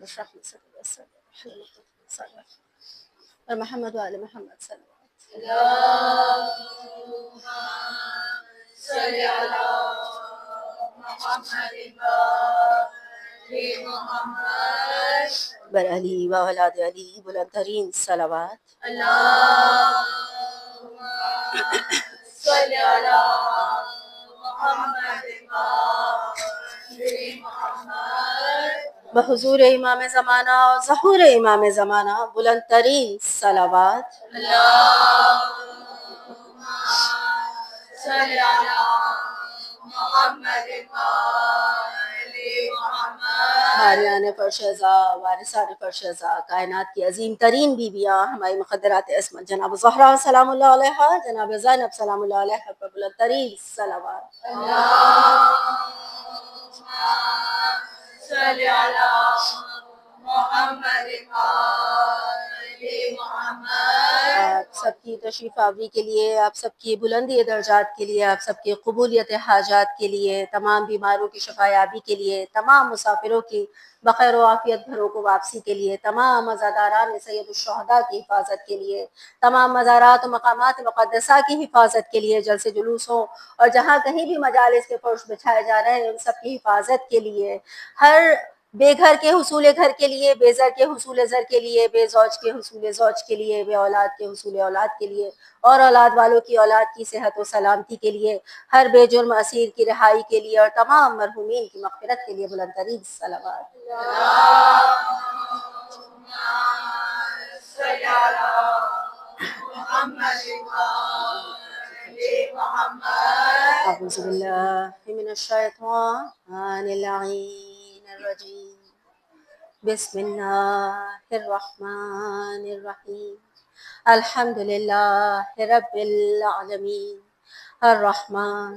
اشرح لي صدري ويسر لي امري واحلل عقدة من لساني يفقهوا قولي. محمد وآل محمد صلوات. اللهم صل على محمد وآل محمد بر علی و اولاد علی بلندترین صلوات. اللهم صل على محمد وآل محمد بحضور امام زمانہ اور ظہور امام زمانہ بلندترین صلوات. اللهم صل على محمد وآل محمد بانیان فرشزا، وارثان فرشزا، کائنات کی عظیم ترین بیویاں ہماری مقدرات عصمت جناب زہرا سلام اللہ علیہا، جناب زینب سلام اللہ علیہا پر بلندترین صلوات. اللهم صل على محمد وآل محمد آپ سب کی تشریف آوری کے لیے، آپ سب کی بلندی درجات کے لیے، آپ سب کی قبولیت حاجات کے لیے، تمام بیماروں کی شفا یابی کے لیے، تمام مسافروں کی بخیر و عافیت گھروں کو واپسی کے لیے، تمام عزاداران سید الشہداء کی حفاظت کے لیے، تمام مزارات و مقامات مقدسہ کی حفاظت کے لیے، جلسے جلوسوں اور جہاں کہیں بھی مجالس کے فرش بچھائے جا رہے ہیں ان سب کی حفاظت کے لیے، ہر بے گھر کے حصول گھر کے لیے، بے زر کے حصول زر کے لیے، بے زوج کے حصول زوج کے لیے، بے اولاد کے حصول اولاد کے لیے، اور اولاد والوں کی اولاد کی صحت و سلامتی کے لیے، ہر بے جرم اسیر کی رہائی کے لیے، اور تمام مرحومین کی مغفرت کے لیے بلندترین صلوات. اللهم صل على محمد وآل محمد اعوذ باللہ من الشیطان اللعین الرجیم. بسم اللہ الرحمن الرحیم. الحمد للہ رب العالمین الرحمن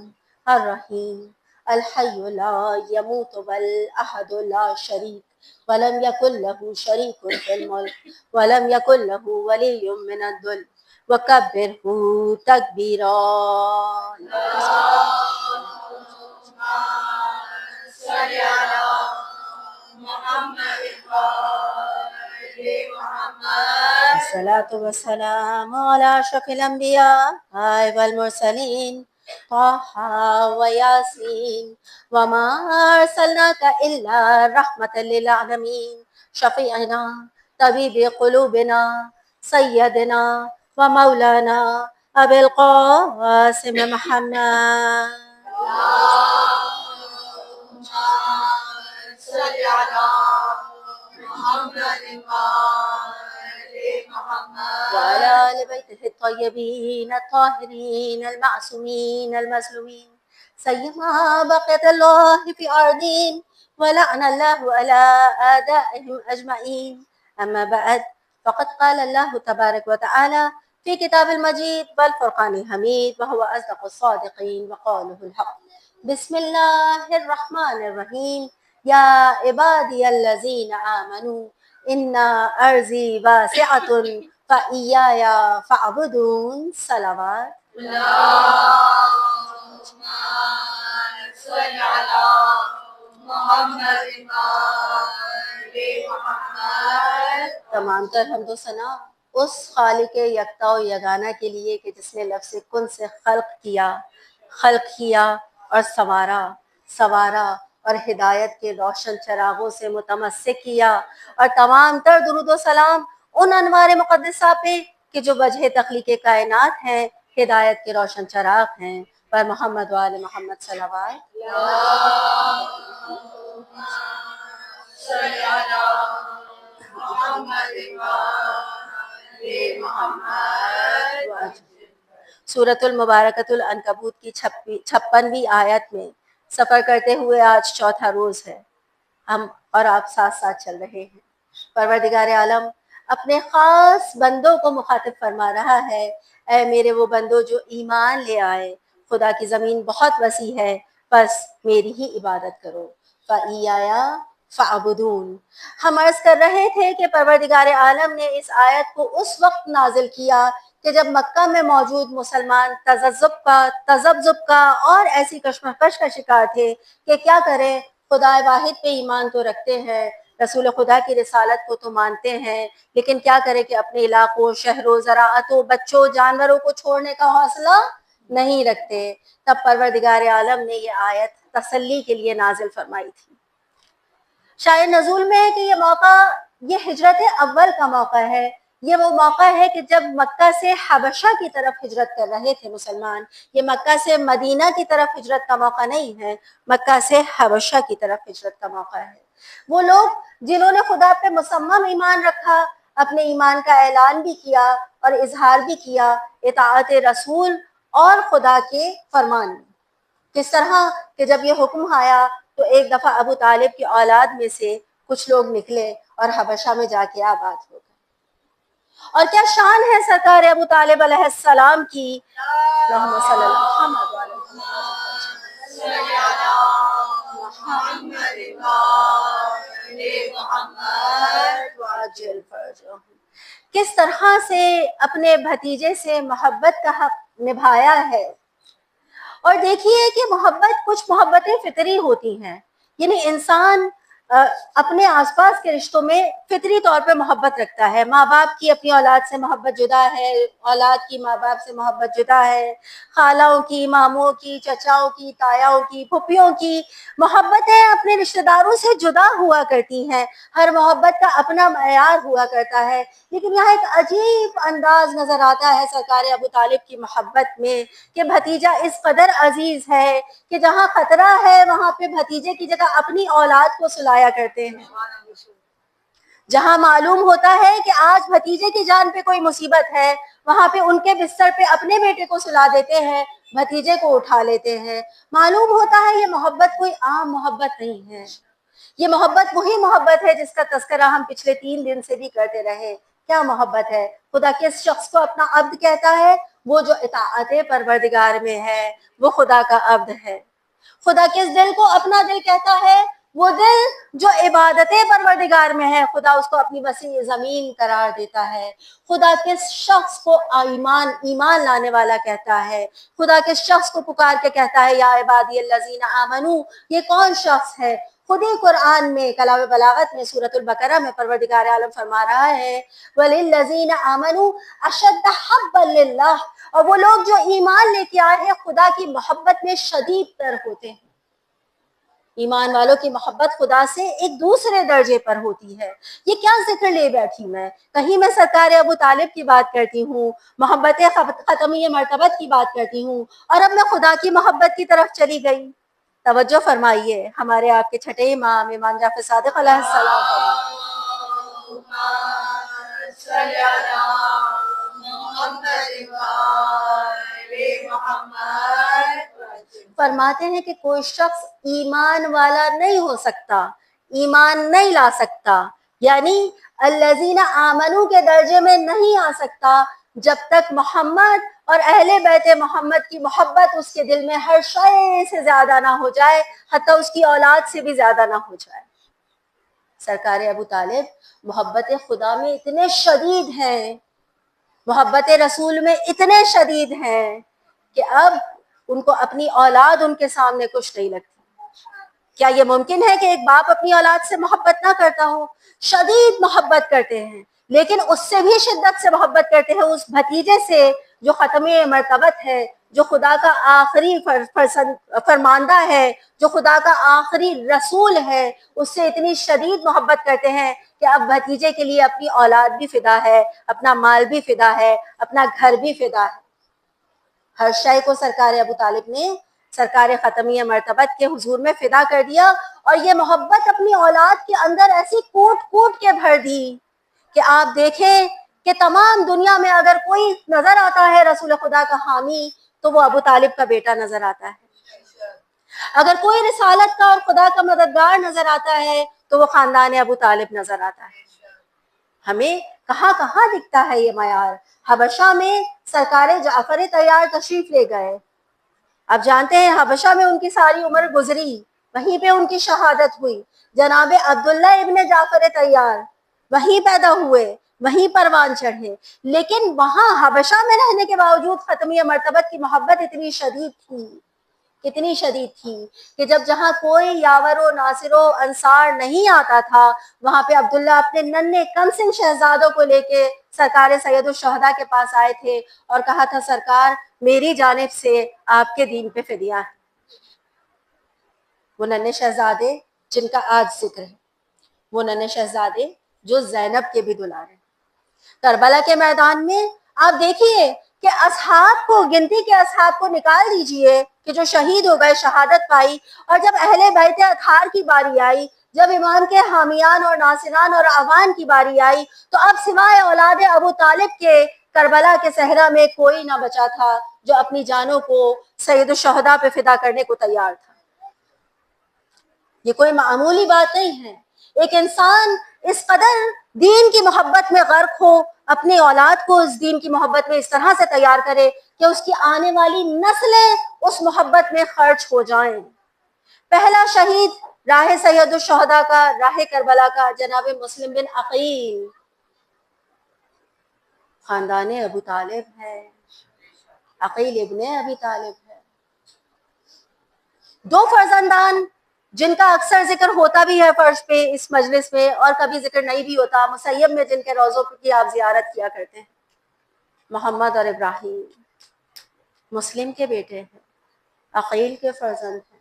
الرحیم الحی لا یموت والاحد لا شریک ولم یکن له شریک فی الملک ولم یکن له ولی من الذل وکبرہ تکبیرا. صل على محمد وآل محمد الصلاة والسلام على أشرف الأنبياء والمرسلين طه وياسين وما أرسلناك إلا رحمة للعالمين شفيعنا طبيب قلوبنا سيدنا ومولانا أبي القاسم محمد. اللهم صل على محمد وآل محمد وعلى آل بيته الطيبين الطاهرين المعصومين المظلومين سيما بقية الله في أرضين ولعن الله على أعدائهم أجمعين. أما بعد فقد قال الله تبارك وتعالى في كتاب المجيد والفرقان الحميد وهو أصدق الصادقين وقوله الحق. بسم الله الرحمن الرحيم. يا عبادي الذين آمنوا إن أرضي واسعة فإياي فاعبدون. صلوات. اللهم صل على محمد وآل محمد تمام تر حمد و ثنا اس خالق یکتا و یگانہ کے لیے کہ جس نے لفظ کن سے خلق کیا اور سوارا اور ہدایت کے روشن چراغوں سے متمسک کیا، اور تمام تر درود و سلام ان انوار مقدسہ پہ کہ جو وجہ تخلیق کائنات ہیں، ہدایت کے روشن چراغ ہیں، پر محمد و آل محمد صلوات. اللهم صل على محمد وآل محمد سورۃ المبارکۃ العنکبوت کی 56ویں آیت میں سفر کرتے ہوئے آج چوتھا روز ہے. ہم اور آپ ساتھ ساتھ چل رہے ہیں. پروردگار عالم اپنے خاص بندوں کو مخاطب فرما رہا ہے، اے میرے وہ بندو جو ایمان لے آئے، خدا کی زمین بہت وسیع ہے، بس میری ہی عبادت کرو. فَإِيَّايَ فَاعْبُدُونَ. ہم عرض کر رہے تھے کہ پروردگار عالم نے اس آیت کو اس وقت نازل کیا کہ جب مکہ میں موجود مسلمان تذبذب کا اور ایسی کشمکش کا شکار تھے کہ کیا کریں، خدا واحد پہ ایمان تو رکھتے ہیں، رسول خدا کی رسالت کو تو مانتے ہیں، لیکن کیا کریں کہ اپنے علاقوں، شہروں، زراعتوں، بچوں، جانوروں کو چھوڑنے کا حوصلہ نہیں رکھتے۔ تب پروردگار عالم نے یہ آیت تسلی کے لیے نازل فرمائی تھی۔ شاید نزول میں ہے کہ یہ موقع، یہ ہجرت اول کا موقع ہے۔ یہ وہ موقع ہے کہ جب مکہ سے حبشہ کی طرف ہجرت کر رہے تھے مسلمان۔ یہ مکہ سے مدینہ کی طرف ہجرت کا موقع نہیں ہے، مکہ سے حبشہ کی طرف ہجرت کا موقع ہے۔ وہ لوگ جنہوں نے خدا پہ مصمم ایمان رکھا، اپنے ایمان کا اعلان بھی کیا اور اظہار بھی کیا اطاعت رسول اور خدا کے فرمان میں۔ کس طرح کہ جب یہ حکم آیا تو ایک دفعہ ابو طالب کی اولاد میں سے کچھ لوگ نکلے اور حبشہ میں جا کے آباد ہو گئے۔ اور کیا شان ہے سرکار ابو طالب علیہ السلام کی، اللہم صلی اللہ محمد وعلی محمد وعجل فرجہم۔ کس طرح سے اپنے بھتیجے سے محبت کا حق نبھایا ہے۔ اور دیکھیے کہ محبت، کچھ محبتیں فطری ہوتی ہیں، یعنی انسان اپنے آس پاس کے رشتوں میں فطری طور پہ محبت رکھتا ہے۔ ماں باپ کی اپنی اولاد سے محبت جدا ہے، اولاد کی ماں باپ سے محبت جدا ہے، خالوں کی، ماموں کی، چچاؤں کی، تایاؤں کی، پھپھیوں کی محبتیں اپنے رشتہ داروں سے جدا ہوا کرتی ہیں۔ ہر محبت کا اپنا معیار ہوا کرتا ہے، لیکن یہاں ایک عجیب انداز نظر آتا ہے سرکار ابو طالب کی محبت میں کہ بھتیجا اس قدر عزیز ہے کہ جہاں خطرہ ہے وہاں پہ بھتیجے کی جگہ اپنی اولاد کو سلایا کرتے ہیں۔ جہاں معلوم ہوتا ہے کہ آج بھتیجے کی جان پہ کوئی مصیبت ہے، وہاں پہ ان کے بستر پہ اپنے بیٹے کو سلا دیتے ہیں، بھتیجے کو اٹھا لیتے ہیں۔ معلوم ہوتا ہے یہ محبت کوئی عام محبت نہیں ہے، یہ محبت وہی محبت ہے جس کا تذکرہ ہم پچھلے 3 دن سے بھی کرتے رہے۔ کیا محبت ہے؟ خدا کس شخص کو اپنا عبد کہتا ہے؟ وہ جو اطاعت پروردگار میں ہے، وہ خدا کا عبد ہے۔ خدا کس دل کو اپنا دل کہتا ہے؟ وہ دل جو عبادت پروردگار میں ہے، خدا اس کو اپنی وسیع زمین قرار دیتا ہے۔ خدا کس شخص کو ایمان لانے والا کہتا ہے؟ خدا کس شخص کو پکار کے کہتا ہے یا عبادی الذین آمنو؟ یہ کون شخص ہے؟ خود ہی قرآن میں کلام بلاغت میں سورۃ البقرہ میں پروردگار عالم فرما رہا ہے وَلِلَّذِينَ آمَنُوا أَشَدَّ حَبًّا لِلَّهِ، اور وہ لوگ جو ایمان لے کے آئے ہیں خدا کی محبت میں شدید تر ہوتے ہیں۔ ایمان والوں کی محبت خدا سے ایک دوسرے درجے پر ہوتی ہے۔ یہ کیا ذکر لے بیٹھی میں؟ کہیں میں سرکار ابو طالب کی بات کرتی ہوں، محبت ختمی مرتبت کی بات کرتی ہوں، اور اب میں خدا کی محبت کی طرف چلی گئی۔ توجہ فرمائیے، ہمارے آپ کے چھٹے امام امام جعفر صادق علیہ السلام فرماتے ہیں کہ کوئی شخص ایمان والا نہیں ہو سکتا، ایمان نہیں لا سکتا، یعنی الذین آمنو کے درجے میں نہیں آ سکتا جب تک محمد اور اہل بیت محمد کی محبت اس کے دل میں ہر شے سے زیادہ نہ ہو جائے، حتیٰ اس کی اولاد سے بھی زیادہ نہ ہو جائے۔ سرکار ابو طالب محبت خدا میں اتنے شدید ہیں، محبت رسول میں اتنے شدید ہیں کہ اب ان کو اپنی اولاد ان کے سامنے کچھ نہیں لگتی۔ کیا یہ ممکن ہے کہ ایک باپ اپنی اولاد سے محبت نہ کرتا ہو؟ شدید محبت کرتے ہیں، لیکن اس سے بھی شدت سے محبت کرتے ہیں اس بھتیجے سے جو ختم مرتبت ہے، جو خدا کا آخری فرماندہ ہے، جو خدا کا آخری رسول ہے، اس سے اتنی شدید محبت کرتے ہیں کہ اب بھتیجے کے لیے اپنی اولاد بھی فدا ہے، اپنا مال بھی فدا ہے، اپنا گھر بھی فدا ہے۔ ہر شے کو سرکار ابو طالب نے سرکار ختمی مرتبت کے حضور میں فدا کر دیا، اور یہ محبت اپنی اولاد کے اندر ایسی کوٹ کوٹ کے بھر دی کہ آپ دیکھیں کہ تمام دنیا میں اگر کوئی نظر آتا ہے رسول خدا کا حامی تو وہ ابو طالب کا بیٹا نظر آتا ہے۔ اگر کوئی رسالت کا اور خدا کا مددگار نظر آتا ہے تو وہ خاندان ابو طالب نظر آتا ہے۔ ہمیں کہاں کہاں دکھتا ہے یہ معیار؟ حبشہ میں سرکار جعفر طیار تشریف لے گئے، اب جانتے ہیں حبشہ میں ان کی ساری عمر گزری، وہیں پہ ان کی شہادت ہوئی۔ جناب عبداللہ ابن جعفر طیار وہیں پیدا ہوئے، وہیں پروان چڑھے، لیکن وہاں حبشہ میں رہنے کے باوجود ختمی مرتبت کی محبت اتنی شدید تھی کتنی شدید تھی کہ جب جہاں کوئی یاور و ناصر و انصار نہیں آتا تھا وہاں پہ عبداللہ اپنے ننھے کم سن شہزادوں کو لے کے سرکار سید الشہداء کے پاس آئے تھے اور کہا تھا سرکار میری جانب سے آپ کے دین پہ فدیہ ہے۔ وہ ننھے شہزادے جن کا آج ذکر ہے، وہ ننھے شہزادے جو زینب کے بھی دلار ہیں۔ کربلا کے میدان میں آپ دیکھیے کہ اصحاب کو، گنتی کے اصحاب کو نکال دیجئے کہ جو شہید ہو گئے، شہادت پائی، اور جب اہل بیت اطہار کی باری آئی، جب امام کے حامیان اور ناصران اور اعوان کی باری آئی، تو اب سوائے اولاد ابو طالب کے کربلا کے صحرا میں کوئی نہ بچا تھا جو اپنی جانوں کو سید الشہداء پہ فدا کرنے کو تیار تھا۔ یہ کوئی معمولی بات نہیں ہے۔ ایک انسان اس قدر دین کی محبت میں غرق ہو، اپنی اولاد کو اس دین کی محبت میں اس طرح سے تیار کرے کہ اس کی آنے والی نسلیں اس محبت میں خرچ ہو جائیں۔ پہلا شہید راہ سید الشہداء کا، راہ کربلا کا جناب مسلم بن عقیل، خاندان ابو طالب ہے، عقیل ابن ابی طالب ہے۔ دو فرزندان جن کا اکثر ذکر ہوتا بھی ہے فرش پہ اس مجلس میں، اور کبھی ذکر نہیں بھی ہوتا، مسیب میں جن کے روضوں کی آپ زیارت کیا کرتے ہیں، محمد اور ابراہیم، مسلم کے بیٹے ہیں، عقیل کے فرزند ہیں،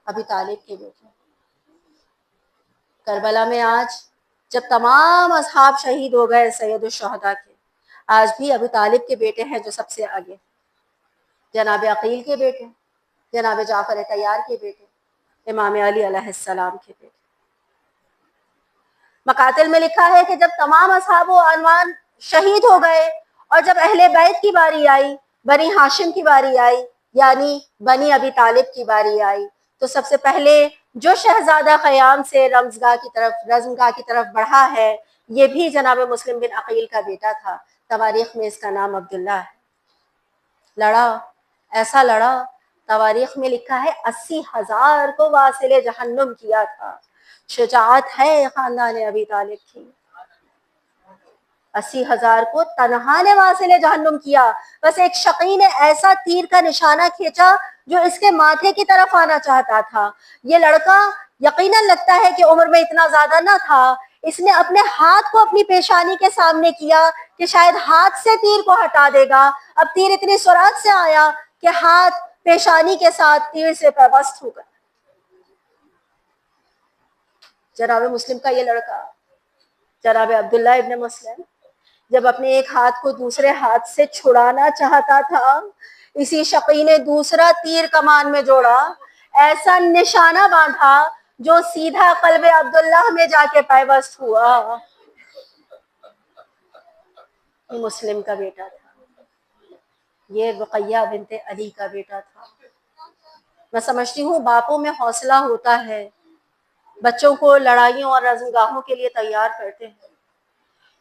ابی طالب کے بیٹے ہیں۔ کربلا میں آج جب تمام اصحاب شہید ہو گئے سید الشہداء کے، آج بھی ابو طالب کے بیٹے ہیں جو سب سے آگے، جناب عقیل کے بیٹے، جناب جعفر طیار کے بیٹے، امام علی علیہ السلام کے بیٹے۔ مقاتل میں لکھا ہے کہ جب تمام اصحاب و عنوان شہید ہو گئے اور جب اہل بیت کی باری آئی، بنی ہاشم کی باری آئی، یعنی بنی ابی طالب کی باری آئی، تو سب سے پہلے جو شہزادہ خیام سے رزمگاہ کی طرف بڑھا ہے یہ بھی جناب مسلم بن عقیل کا بیٹا تھا۔ تواریخ میں اس کا نام عبداللہ ہے۔ لڑا، ایسا لڑا، تواریخ میں لکھا ہے 80,000 کو واصل جہنم کیا تھا۔ شجاعت ہے خاندان ابی طالب کی۔ 80,000 کو تنہا نے واصل جہنم کیا، بس ایک شقی نے ایسا تیر کا نشانہ کھینچا جو اس کے ماتھے کی طرف آنا چاہتا تھا۔ یہ لڑکا یقیناً لگتا ہے کہ عمر میں اتنا زیادہ نہ تھا، اس نے اپنے ہاتھ کو اپنی پیشانی کے سامنے کیا کہ شاید ہاتھ سے تیر کو ہٹا دے گا۔ اب تیر اتنی سرعت سے آیا کہ ہاتھ پیشانی کے ساتھ تیر سے پیوست ہو گیا۔ جناب مسلم کا یہ لڑکا، جناب عبداللہ ابن مسلم، جب اپنے ایک ہاتھ کو دوسرے ہاتھ سے چھڑانا چاہتا تھا، اسی شقی نے دوسرا تیر کمان میں جوڑا، ایسا نشانہ باندھا جو سیدھا قلب عبداللہ میں جا کے پیوست ہوا۔ یہ مسلم کا بیٹا تھا، یہ رقیہ بنت علی کا بیٹا تھا۔ میں سمجھتی ہوں باپوں میں حوصلہ ہوتا ہے، بچوں کو لڑائیوں اور رزمگاہوں کے لیے تیار کرتے ہیں،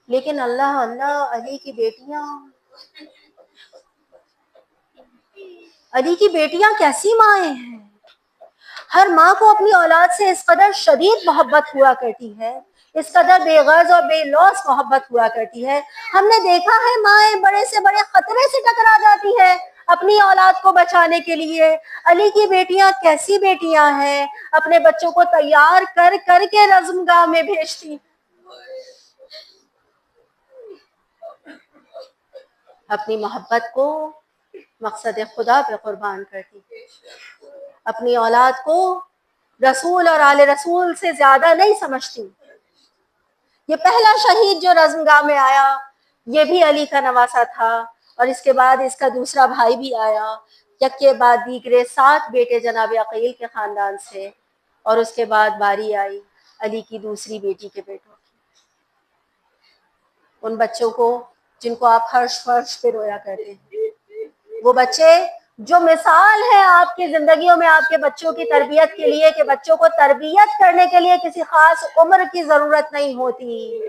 لیکن اللہ اللہ، علی کی بیٹیاں، علی کی بیٹیاں کیسی مائیں ہیں۔ ہر ماں کو اپنی اولاد سے اس قدر شدید محبت ہوا کرتی ہے، اس قدر بے غرض اور بے لوث محبت ہوا کرتی ہے۔ ہم نے دیکھا ہے مائیں بڑے سے بڑے خطرے سے ٹکرا جاتی ہے اپنی اولاد کو بچانے کے لیے۔ علی کی بیٹیاں کیسی بیٹیاں ہیں، اپنے بچوں کو تیار کر کر کے رزمگاہ میں بھیجتی، اپنی محبت کو مقصد خدا پہ قربان کرتی، اپنی اولاد کو رسول اور آل رسول سے زیادہ نہیں سمجھتی۔ یہ پہلا شہید جو رزمگاہ میں آیا یہ بھی علی کا نواسا تھا، اور اس کے بعد اس کا دوسرا بھائی بھی آیا، یک کے بعد دیگرے 7 بیٹے جناب عقیل کے خاندان سے، اور اس کے بعد باری آئی علی کی دوسری بیٹی کے بیٹوں کی، ان بچوں کو جن کو آپ فرش پہ رویا کرتے ہیں، وہ بچے جو مثال ہے آپ کی زندگیوں میں آپ کے بچوں کی تربیت کے لیے، کہ بچوں کو تربیت کرنے کے لیے کسی خاص عمر کی ضرورت نہیں ہوتی۔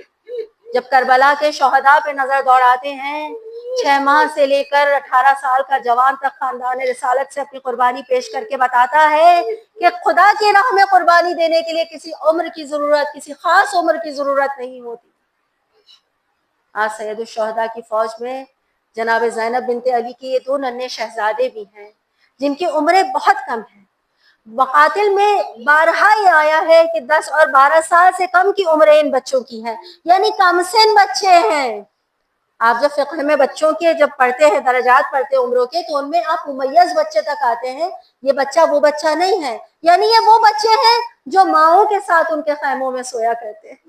جب کربلا کے شہداء پہ نظر دوڑاتے ہیں، 6 ماہ سے لے کر 18 سال کا جوان تک خاندان رسالت سے اپنی قربانی پیش کر کے بتاتا ہے کہ خدا کی راہ میں قربانی دینے کے لیے کسی عمر کی ضرورت، کسی خاص عمر کی ضرورت نہیں ہوتی۔ آج سید الشہداء کی فوج میں جناب زینب بنت علی کے یہ 2 ننھے شہزادے بھی ہیں، جن کی عمریں بہت کم ہیں. مقاتل میں بارہا یہ آیا ہے کہ 10 اور 12 سال سے کم کی عمریں ان بچوں کی ہیں، یعنی کم سن بچے ہیں. آپ جب فقہ میں بچوں کے جب پڑھتے ہیں، درجات پڑھتے ہیں عمروں کے، تو ان میں آپ ممیز بچے تک آتے ہیں. یہ بچہ وہ بچہ نہیں ہے، یعنی یہ وہ بچے ہیں جو ماؤں کے ساتھ ان کے خیموں میں سویا کرتے ہیں.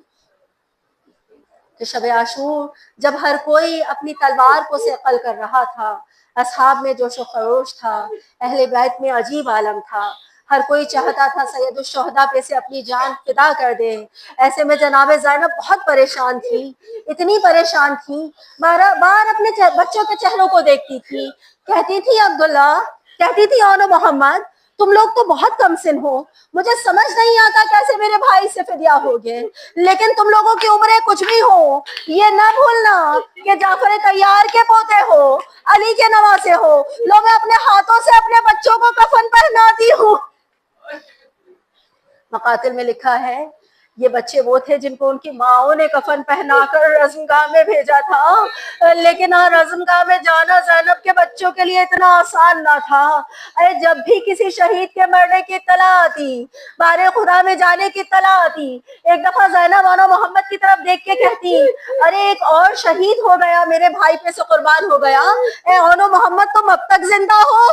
کہ شب عاشور جب ہر کوئی اپنی تلوار کو صقل کر رہا تھا، اصحاب میں جوش و خروش تھا، اہل بیت میں عجیب عالم تھا، ہر کوئی چاہتا تھا سید الشہداء پہ سے اپنی جان فدا کر دے. ایسے میں جناب زینب بہت پریشان تھی، اتنی پریشان تھی، بار بار اپنے بچوں کے چہروں کو دیکھتی تھی. کہتی تھی عبداللہ، کہتی تھی اونو محمد، تم لوگ تو بہت کم سن ہو، مجھے سمجھ نہیں آتا کیسے میرے بھائی سے فدیہ ہو گئے، لیکن تم لوگوں کی عمریں کچھ بھی ہو، یہ نہ بھولنا کہ جعفر طیار کے پوتے ہو، علی کے نواسے ہو. لو میں اپنے ہاتھوں سے اپنے بچوں کو کفن پہناتی ہوں. مقاتل میں لکھا ہے یہ بچے وہ تھے جن کو ان کی ماؤں نے کفن پہنا کر رزمگاہ میں بھیجا تھا، لیکن رزمگاہ میں جانا زینب کے بچوں کے لیے اتنا آسان نہ تھا. جب بھی کسی شہید کے مرنے کی اطلاع آتی، بار خدا میں جانے کی اطلاع آتی، ایک دفعہ زینب اونو محمد کی طرف دیکھ کے کہتی، ارے ایک اور شہید ہو گیا، میرے بھائی پہ سے قربان ہو گیا. اے اونو محمد تم اب تک زندہ ہو.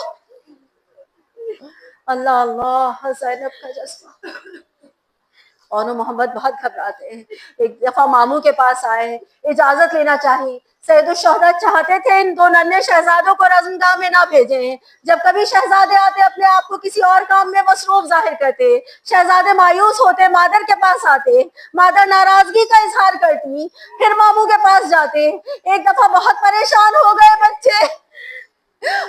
اللہ اللہ، زینب کا جذبہ. اونو محمد بہت گھبراتے ہیں. ایک دفعہ ماموں کے پاس آئے، اجازت لینا چاہی. سید الشہداء چاہتے تھے ان دو ننھے شہزادوں کو رزمگاہ میں نہ بھیجیں. جب کبھی شہزادے آتے اپنے آپ کو کسی اور کام میں مصروف ظاہر کرتے، شہزادے مایوس ہوتے، مادر کے پاس آتے، مادر ناراضگی کا اظہار کرتی، پھر ماموں کے پاس جاتے. ایک دفعہ بہت پریشان ہو گئے بچے،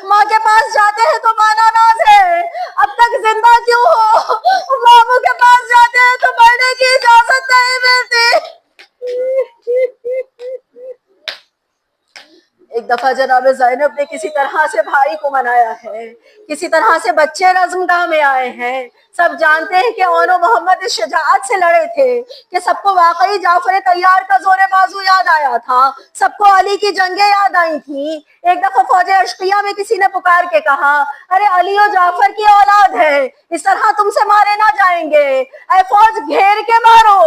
ماں کے پاس جاتے ہیں تو ماں ناراض ہے، اب تک زندہ کیوں ہو. ماموں کے پاس جاتے ہیں تو مرنے کی اجازت نہیں ملتی. ایک دفعہ جناب زینب نے کسی طرح سے بھائی کو منایا ہے، کسی طرح سے بچے رزمگاہ میں آئے ہیں. سب جانتے ہیں کہ اونو محمد اس شجاعت سے لڑے تھے کہ سب کو واقعی جعفر طیار کا زور بازو یاد آیا تھا، سب کو علی کی جنگیں یاد آئی تھیں. ایک دفعہ فوج اشقیہ میں کسی نے پکار کے کہا، ارے علی و جعفر کی اولاد ہے، اس طرح تم سے مارے نہ جائیں گے، اے فوج گھیر کے مارو.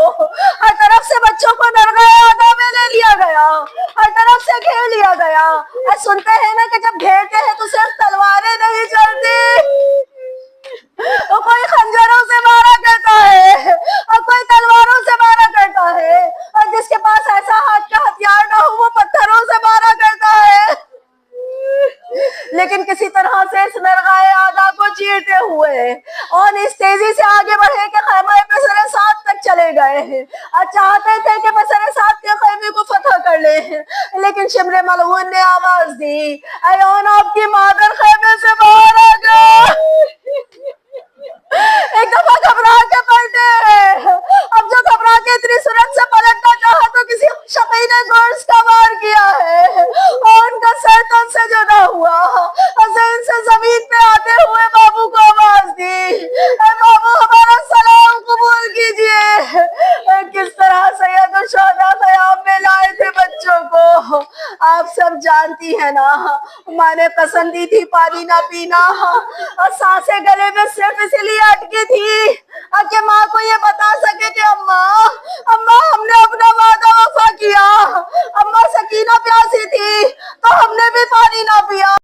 ہر طرف سے بچوں کو درگاہ اعداء میں لے لیا گیا، ہر طرف سے گھیر لیا گیا. سنتے ہیں نا کہ جب گھیرتے ہیں تو صرف تلواریں نہیں چلتی، کوئی خنجروں سے مارا کرتا ہے اور کوئی تلواروں سے مارا کرتا ہے، اور جس کے پاس ایسا ہاتھ کا ہتھیار نہ ہو وہ پتھروں سے مارا کرتا ہے. لیکن کسی طرح سے اس مرغائے اعداء کو چیرتے ہوئے اور اس تیزی سے آگے بڑھے کہ خیمہ پسر سات تک چلے گئے، اور چاہتے تھے کہ پسر سات کے خیمے کو فتح کر لیں. لیکن شمر ملعون نے آواز دی، اے اونو آپ کی مادر خیمے سے باہر آ جا. ایک دفعہ گھبرا کے پلٹے، اب جو گھبرا کے اتنی صورت سے پلٹنا چاہا تو کسی شقی نے گورس کا وار کیا ہے اور ان کا سر تن سے جدا ہوا. حسین سے زمین پہ آتے ہوئے بابو کو آواز دی، اے بابو ہمارا سلام قبول کیجئے. کس طرح سید الشہداء خیام میں لائے تھے بچوں کو، آپ سب جانتی ہیں نا. ماں نے قسم دی تھی پانی نہ پینا، اور سانسیں گلے میں صرف اسی لیے اٹکی تھی کہ ماں کو یہ بتا سکے کہ اماں ہم نے اپنا وعدہ وفا کیا. اماں سکینہ پیاسی تھی تو ہم نے بھی پانی نہ پیا.